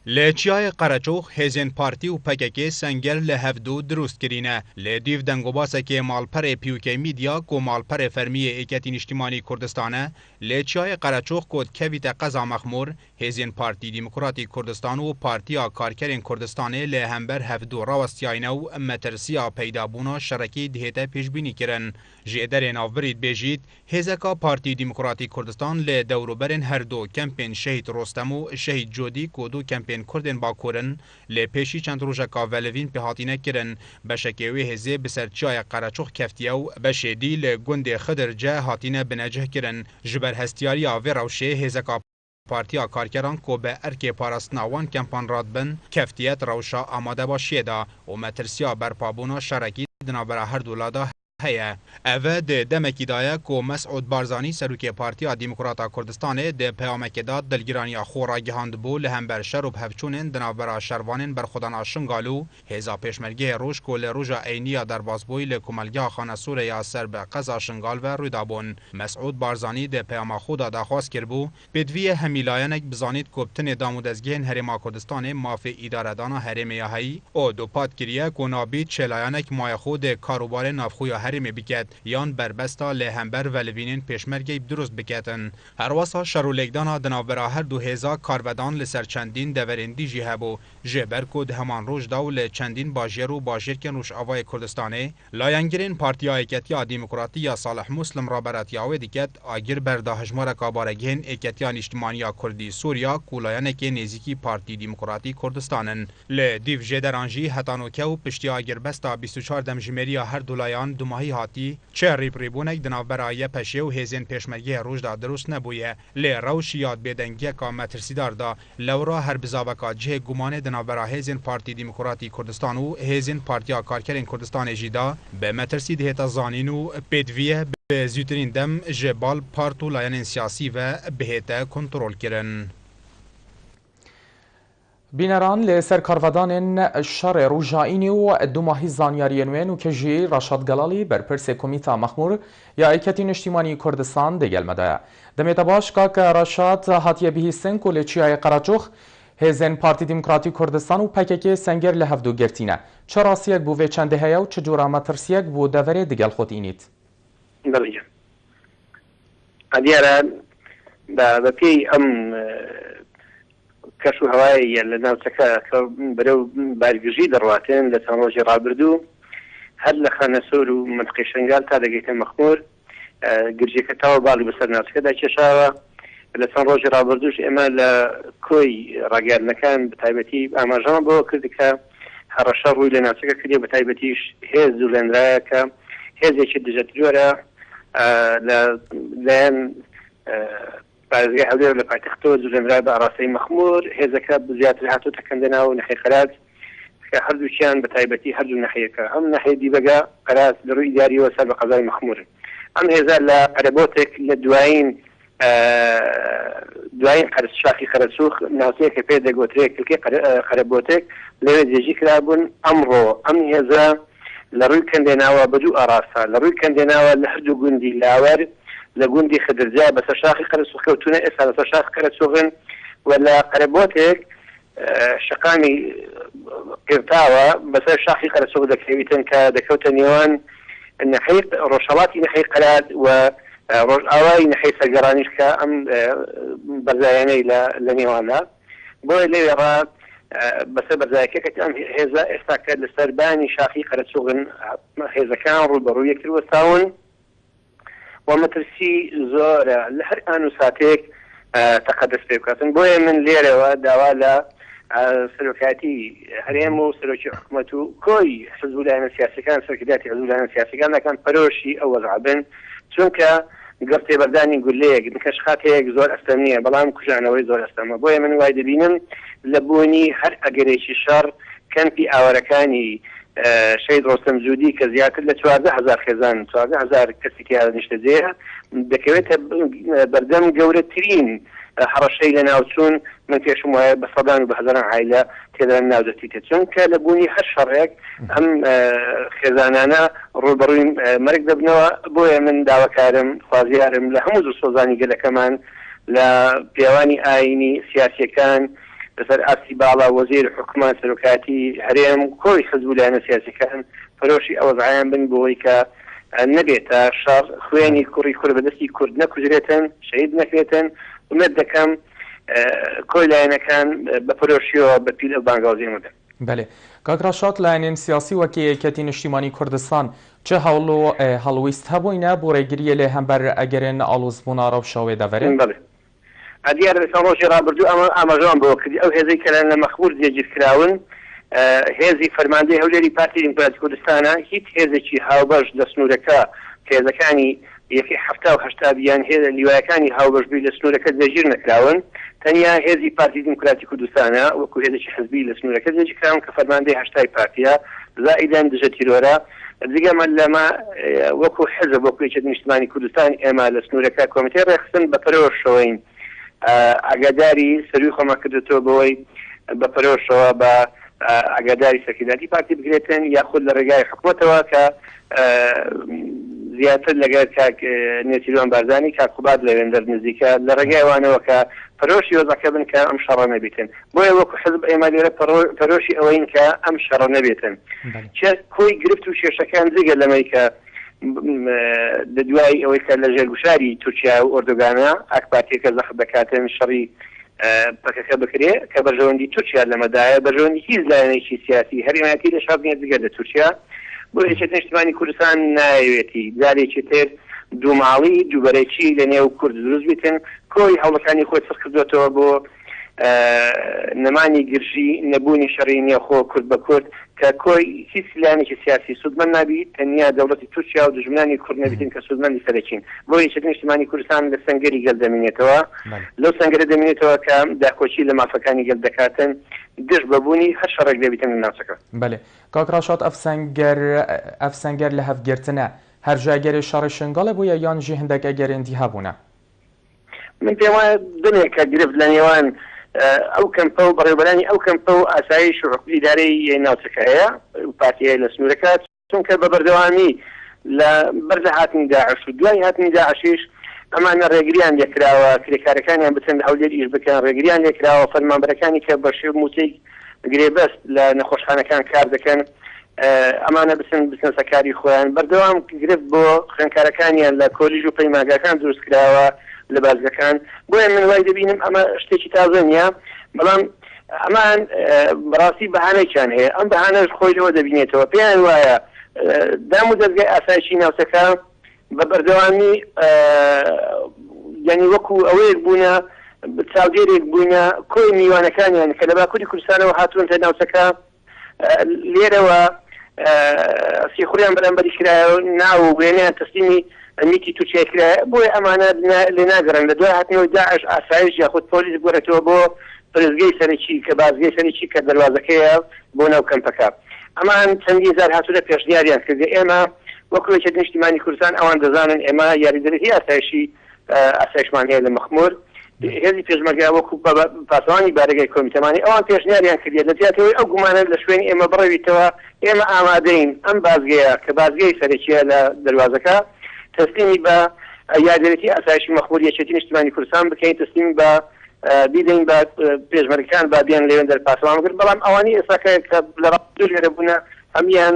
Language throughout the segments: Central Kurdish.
لی چیای قرچوخ هزین پارتی و پککی سنگر لهفدو دروست کرینه لی دیو دنگوباسه که مالپر پیوکی میدیا کو مالپر فرمی ایکتین اجتماعی کردستانه لی چیای قرچوخ کود کویت قزا مخمور هزین پارتی دموکراتی کردستان و پارتی کارکرین کردستانه لی همبر هفدو راوستیاینه و مترسیا پیدا بونا شرکی دهیته پیش بینی کرن جیدر ناورید بیجید هزکا پارتی دموکراتی کردستان لی دوروبرن هر دو کمپین شهید رستم و شهید جودی کودو کمپین کردن باکورن لی پیشی چند روژه کاولوین پهاتینه کرن بشکیوی هزه بسرچای قرچوخ کفتیه و بشیدی لی گند خدر جه هاتینه بنجه کرن جبر هستیاری آوی روشه هزکا پارتیا کارکران کو به ارک پاراستناوان کمپان رادبن کفتیت روشا آماده باشیده و مترسیا برپابونا شرکی دنابرا هر دولادا هيا اوه ده دمکی دایه کو مسعود بارزانی سروکی پارتیا دموکراتا کردستانه ده پیامکی داد دلگیرانی خورا گهاند بو لهمبر شروب هفچونن دنابرا شروانن برخودانا شنگالو هزا پیشمرگه روش کو لروژا اینیا در بازبوی لکوملگه خانه سوره سرب قزا شنگال و رویدابون مسعود بارزانی ده پیام خودا دخواست کربو بدوی همیلاینک بزانید کوبتن دامودزگین هرما کردستانه مافی اداره دانا هرم یاهی او دو پاد کریه کو نابید چلاینک مای خود کاروبار نافخوی هرم بکت یان بربستا لهمبر ولوینین پیشمرگی درست بکتن هر واسا شرولگدانا دنابرا هر 2000 کارودان لسر چندین دورندی جی هبو جبر کود همان روش داول چندین باجر و باجر کن روش آوای کردستانه لاینگرین پارتی ایکتیا دموکراتی یا صالح مسلم را براتیاوی دیکت آگر برداهجمار کابارگین ایکتیا اجتماعی کردی سوریا کولایانک نزیکی پارتی دموکراتی کردستانن ل دیو جدرانجی هتانو کو پشتی آگر بستا 24 دمجمری هر دولایان دوماهی هاتی چه ریبونک دنابرای پشه و هزین پیشمرگی روش دا درست نبویه لی روش یاد بیدنگی که مترسیدار دا لورا هر بزاوکا جه گمان دنابرا هزین پارتی دموکراتی کردستان و هزین پارتیا کارکرین کردستان جیدا به مترسید هیتا زانین و پیدویه به زیوترین دم جبال پارتو لاین سیاسی و بهیتا کنترول کرن. بینران لسر کارودان شر روجاینی و دوماهی زانیاری نوین و کجی رشاد گلالی بر پرس کمیتا مخمور یا ایکتین اجتماعی کردستان دیگل مده. دمیتا باش که رشاد هاتیه بهیستن که لچیای قرچوخ هزین پارتی دموکراتی کردستان و پککی سنگر لهفدو گرتینه. چه راسیک بو چنده هیا و چه جورا مترسیک بو دوره دیگل خود اینید؟ بله. دیاره بپی کەش و هەوای لە ناوچەکە بەرەو بارگژی دەڕاتێن لە چەند ڕۆژی ڕابردوو هەر لە خانەسۆر و منطقەی شنگال تا دەگەیتە مەخمور گرجەکە تاوە باڵی بەسەر ناوچەکەدا کێشاوە لە چەند ڕۆژی ڕابردووش ئێمە لە کۆی ڕاگەاندنەکان بەتایبەتی ئاماژەمان بەوە کرد کە هەڕەشە ڕووی لە ناوچەکە کردێ بەتایبەتیش هێز دوولێنرایە کە هێزێکی دژەتجۆرە لەلایەن بارزگای هەولێر لە پایتەختەوە جوولێنرا بە ئاڕاستەی مەخمور هێزەکە زیاتر هاتووتە کەندەناو نەحەی خەراج کە هەردووکیان بە تایبەتی هەردوو نەحەیەکە ئەم نەحەی دیبەگا قەراز لە ڕووی ئیداریەوە سەر بە قەزای مەخمورن ئەم هێزە لە قەرەبۆتێک لە دوایین شاخی خەرەسووخ ناوچەیەکە پێ دەگوترێ کلکەی قەرەبۆتێک لەوێ جێژی کرابوون ئەمڕۆ ئەم هێزە لە ڕووی کەندێناوە بەدوو ئاڕاستە لە ڕووی کەندێناوە لە هەردوو گوندی لاوەر لە گوندی خدرجا بەسەر شاخی خەرەسووخ کەوتونە ئێستا لەسەر شاخی خەرەسووخن و لە قەرەبۆتێک شقامی قرتاوە بەسەر شاخی خەرەسووخ دەکەویتن کە دەکەوتە نێوان نەحەی ڕۆژهەڵاتی نەحەی قەراد و ڕۆژئاوای نەحەی سەرگەڕانیش کە ئەم بەرزایانەی لە نێوانە بۆیە لێرە بەسەر بەرزایەکە ئەم هێزە ئێستا کە لە سەربانی شاخی خەرەسووخن هێزەکان ڕووبەڕووی یەکتر وەستاون ومترسی زۆرە لە هەر ئان و ساتێک تەقەدەس پێ بکاتن بۆیە من لێرەوە داوا لە سەرۆکاتی هەرێم و سەرۆکی حکوومەت و کۆی حزب لایەنە سیاسیەکان سەرکرداتی حزب لایەنە سیاسیەکان دەکەن پەرۆشی ئەو وەزعبن چونکە گەر تێبەردانی گولەیەک کەشخاتەیەک زۆر ئەستەم نییە بەڵام کوژانەوەی زۆر ئەستەمە بۆیە من وای دەبینم لە بوونی هەر ئەگەرێکی شەڕ کەمپی ئاوەرەکانی شهید ڕۆستەم جوودی کە زیاتر لە 14,000 خێزان 14,000 کەسی تیا نیشتەجێە دەکەوێتە بەردەم گەورەترین هەڕەشەی لە ناوچوون من پێشم وایە بە سەدان و بە هەزاران عایلە تێدا ناودەستیتە چونکە لە بوونی هەر شەڕێک ئەم خێزانانە ڕووبەڕووی مەرگ دەبنەوە بۆیە من داواکارم خوازیارم لە هەموو زوو سۆزانی گەلەکەمان لە پیاوانی ئاینی سیاسیەکان لەسەر ئاسی باڵا وەزیر حکومات سەرۆکاتی هەرێم کۆی حزب لایەنە سیاسیەکان فەرۆشی ئەوەزعیان بن بۆی کە نەبێتە شەڕ خوێنی کوڕی کورد بەدەستی کورد نەکوژرێتن شەهید نەکرێتن ومێت دەکەم کۆی لایەنەکان بە فەرۆشیەوە بە پیل ئەو بانگاوازی مدەن. بله کاک ڕەشاد لایەنێن سیاسی وەکی یەکێتی نیشتیمانی کوردستان چه هەوڵ و هەڵویست هەبووینە بۆ ڕێگریە لێ هەمبەر ئەگەرێن ئاڵوزبوونا ڕەو شەوێ دەڤەرێن؟ دیار ڕۆژی ڕابردوو ئاماژەوان بۆ کردی ئەو هێزەی کە لە مەخمور جێگیرکراون هێزی فەرماندەی هەولێری پارتی دیموکراتی کوردستانە هیچ هێزێکی هاوبەش لە سنوورەکە کە هێزەکانی یەکی هەفتا و هەشتا بیان هێزە لیوایەکانی هاوبەشبووی لە سنوورەکە جێگیر نەکراون تەنیا هێزی پارتی دیموکراتی کوردستانە وەکو هێزێکی حزبی لە سنوورەکە جێگیرکراون کە فەرماندەی هەشتای پارتیە زائیدان دژە تیرۆرە دیگەمە لەمە وەکو حزب وەکو یەکێتی نیشتیمانی کوردستان ئێمە لە سنوورەکە کۆمیتەی ڕێخستن بە پەرۆشەوەین ئاگاداری سەروی خۆمان کردوێتەوە بەوەی بە پەرۆشەوە بە ئاگاداری سەرکرداتی پارتی بگرێتن یاخود لە ڕێگای حکوومەتەوە کە زیاتر لەگەر کاک نێچیروان بارزانی کاک قوباد لەوێندەر نزیکە لە ڕێگای ئەوانەوە کە پەرۆشی وەزەکە بن کە ئەم شەڕە نەبێتن بۆیە وەکو حزب ئێمە لێرە پەرۆشی ئەوەین کە ئەم شەڕە نەبێتن چە کۆی گرفت و شێشەکان جگە لەمەی کە لە دوای ئەوەی کە لە ژێرگوشاری تورکیا و ئۆردۆگانە ئاک پارتیەکە زەخت دەکاتن شەڕی پەکەکە بکرێ کە بەرژەوەندی تورکیا لەمەدایە بەرژەوەندی هیچ لایەنێکی سیاسی هەرێمەتی لە شار نیە جگە لە تورکیا بۆ یەکێتی نیشتیمانی کوردستان نایەوێتی جارێکی تر دووماڵی دووبەرێکی لە نێو کورد دروست بیتن کۆی هەوڵەکانی خۆی سەر کردوێتەوە بۆ نەمانی گرژی نەبوونی شەڕی نێوخۆ کورد بە کورد کە کۆی هیچ لایەنێکی سیاسی سوودمەند نابی تەنیا دەوڵەتی تورکیا و دژمنانی کورد نەبیتن کە سوودمەندی سەرەکین بۆ یەکێتی نیشتیمانی کوردستان لە سەنگەری گەل دەمێنێتەوە لەو سەنگەرە دەمێنێتەوە کە داکۆچی لە مافەکانی گەل دەکاتن دژ بەبوونی هەر شەڕێک دەبیتن لە ناوچەکە. بەێ کاک ڕەشاد ئەف سەنگەر لە هەفگرتنە هەر ژاگەری شەڕی شنگەڵە بووە یان ژی هەندێک ئەگەرێندی هەبوونە؟ من پێم وایە دنێکە گرفت لە نێوان ئەو کەمپە و بەڕێوەبەرانی ئەو کەمپە و ئاسایش و حکومەتی ئیدارەی ناوچەکەیە پارتیە لە سنوورەکە چونکە بە بەردەوامی لە بەر لە هاتنی داعش و دوای هاتنی داعشیش ئەمانە ڕێگریان لێکراوە کرێکارەکانیان بچن لە هەولێر ئیش بکەن ڕێگریان لێکراوە فەرمانبەرەکانی کە بە شێو موتەی گرێبەست لە نەخۆشخانەکان کار دەکەن ئەمانە بچن سەکاری خۆیان بەردەوام گرفت بۆ خوێندکارەکانیان لە کۆلیژ و پەیمانگاکان دروست کراوە لە بازگەکان بۆیە من وای دەبینم ئەمە شتێکی تازە نییە بەڵام ئەمان بەڕاستی بەهانەیان هەیە ئەم بەهانەش خۆی لەوە دەبینێتەوە پێیان وایە دام و دەستگای ئاسایشی ناوچەکە بە بەردەوامی یعنی وەکو ئەوەیەک بوونە چاودێرێک بوونە کۆی میوانەکانیان کە لە باکووری کوردستانەوە هاتوونتە ناوچەکە لێرەوە سیخوریان بەرامبەری کرایە ناو وێنیان تەسلیمی میتی تورکیا کرایە بۆیە ئەمانە لێ ناگەڕن لە دوای هاتنەوەی داعش ئاسایش یاخود پۆلیس بگۆڕێتەوە بۆ پرزگەی سەرەکی کە بازگەی سەرەکی کە دەواازەکەیە بۆ ناو کەمپەکە ئەمان چەندی زار هاتوورە پێشنیاریان کردی ئێمە وەکو یەکێتی نیشتیمانی کوردستان ئەوان دەزانن ئێمە یاریدەرێتی ئاسایشمان هەیە لە مەخمور هێزی پێشمەرگا وەکو پاسەوانی بارگای کۆمیتەمانی ئەوان پێشنیاریان کردی لە زیاتەوەی ئەو گومانە لە شوێنی ئێمە بڕەویتەوە ئێمە ئامادەین ئەم بازگەیە کە بازگەی سەرەکیە لە دەواازەکە تەسلیمی بە یاریدەرێتی ئاسایشی مەخمور یەکێتی نیشتیمانی کوردستان بکەین تەسلیمی بە بیدەین بە پێشمەرگەکان با بیان لەوێندەر پاسەوان کرد بەڵام ئەوانی ئێستاکە کە لە ڕاستۆ لێرە بوونە هەمیان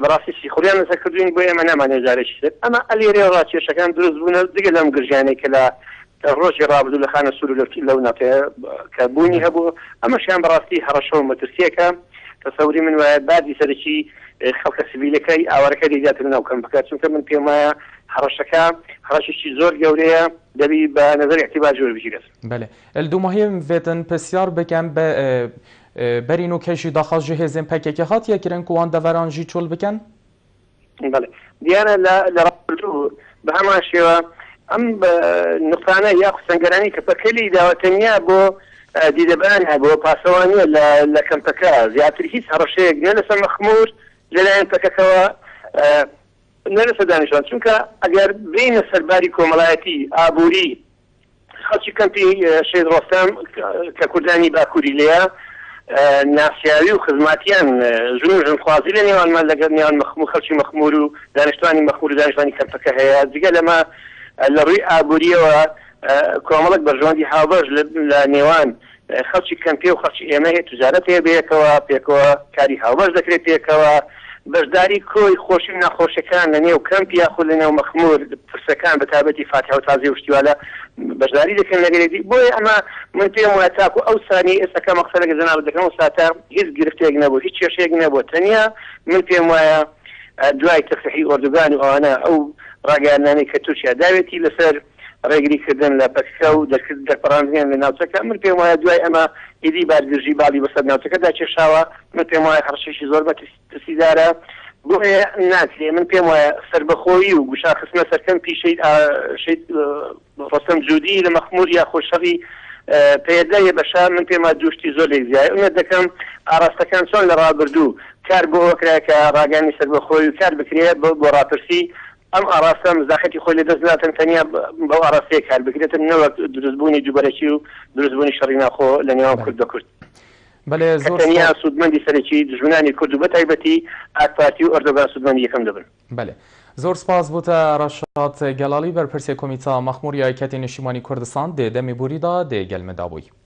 بەڕاستی سیخوریان لەسەر کردوین بۆ ئێمە نامانێ جارێکی تر ئەمە ئەلێرێ ڕاکێشەکان دروست بوونە دیگە لەم گرژیانەی کە لە ڕۆژی ڕابردوو لە خانە سوور لەو ناوچەیە کە بوونی هەبوو ئەمەشیان بەڕاستی هەڕەشە و مەترسیەکە تەسەوری من وایە بادی سەرەکی خەڵکە سیڤیلەکەی ئاوارەکە دەیداتر ناو کەم بکات چونکە من پێم وایە هەڕەشەکە هەڕەشێکی زۆر گەورەیە دەبی بە نظر اعتبار جۆر بگیرێت. بله الدوماهیم وێتن پرسیار بکەم بە بەرین و کەشی داخواست هێزن پەکێکی هاتیە کرن کوان دەڤەرانژی چۆل بکەن؟ بله دیارە لە ڕابردوو بە هەمان شێوە ئەم نقطانە یا سەنگەرانی کە پەکەلی داوەتەنیا بۆ دیدەبانە بۆ پاسەوانیە لە کەمپەکە زیاتر هیچ هەڕەشەیەک نە لەسەر مەخمور لەلایەن پەکەکەوە نە لەسەر دانیشتوان چونکە ئەگەر بینە سەرباری کۆمەڵایەتی ئابووری خەڵکی کەمپی شەید ڕۆستەم کە کوردانی باکووری لێیە ناسیاوی و خزماتیان ژن خوازی لە نێوانمان لەگەر نێوان خەڵکی مەخمور و دانیشتوانی مەخمور و دانیشتوانی کەمپەکە هەیە جگە لەمە لە ڕووی ئابووریەوە کۆمەڵک بەرژەوەندی هاوبەش لە نێوان خەڵکی کەمپێ و خەڵکی ئێمە هەیە توجارەت هەیە بەیەکەوە پێکەوە کاری هاوبەش دەکرێت پێکەوە بەشداری کۆی خۆشی و ناخۆشەکان لە نێو کەمپ یاخود لە نێو مەخمور پرسەکان بە تایبەتی فاتحە و تازی وشتیوالە بەشداری دەکەن لەگەرێتی بۆیە ئەمە من پێم وایە تاکو ئەو ثانیە ئێستا کە مەقسەدەکە جەناب دەکەم و ساتە هیچ گرفتەیەک نەبوو هیچ کێشەیەک نەبوو تەنیا من پێم وایە دوای تەفریحی ئۆردوگان و ئەوانە ئەو ڕاگەیاندانەی کە تورکیا داوێتی لەسەر ڕێگریکردن لە پەککە و دەرپەڕاندنیان لە ناوچەکە من پێم وایە دوای ئەمە ئیدی بارگرژی باڵی بەسەر ناوچەکەدا کێشاوە من پێم وایە هەڕشێکی زۆر بەترسیدارە بۆیە ناکرێ من پێم وایە سربەخۆیی و گوشا خستنە سەرکەم پیشەی ڕۆستەم جوودی لە مەخمور یا خۆشەڕی پێدایە بەشار من پێما دوشتی زۆر لێکزیایە ئەمە دەکەم ئاراستەکان چۆن لە ڕابردوو کار بۆ ئەوکرا کە ڕاگەانی سربەخۆی و کار بکرێت بۆ ڕاپرسی ئەم ئاراستە مزاحەتی خۆی لە دەست ناتەن تەنیا بەو ئاراستەیە کار بکرێتن نەوەک دروستبوونی جوبەرەکی و دروستبوونی شەڕی ناخۆ لە نێوان کورد بە کورد تەنیا سوودمەندی سەرەکی دژمنانی کورد و بە تایبەتی ئاک پارتی و ئەردۆغان سوودمەندی یەکەم دەبن. بەڵێ زۆر سپاس بۆتە ڕەشاد گەلاڵی بەرپرسێ کۆمیتا مەخموری یەکەتی نیشتیمانی کوردستان دێ دەمی بوریدا دێ گەلمەدا بووی.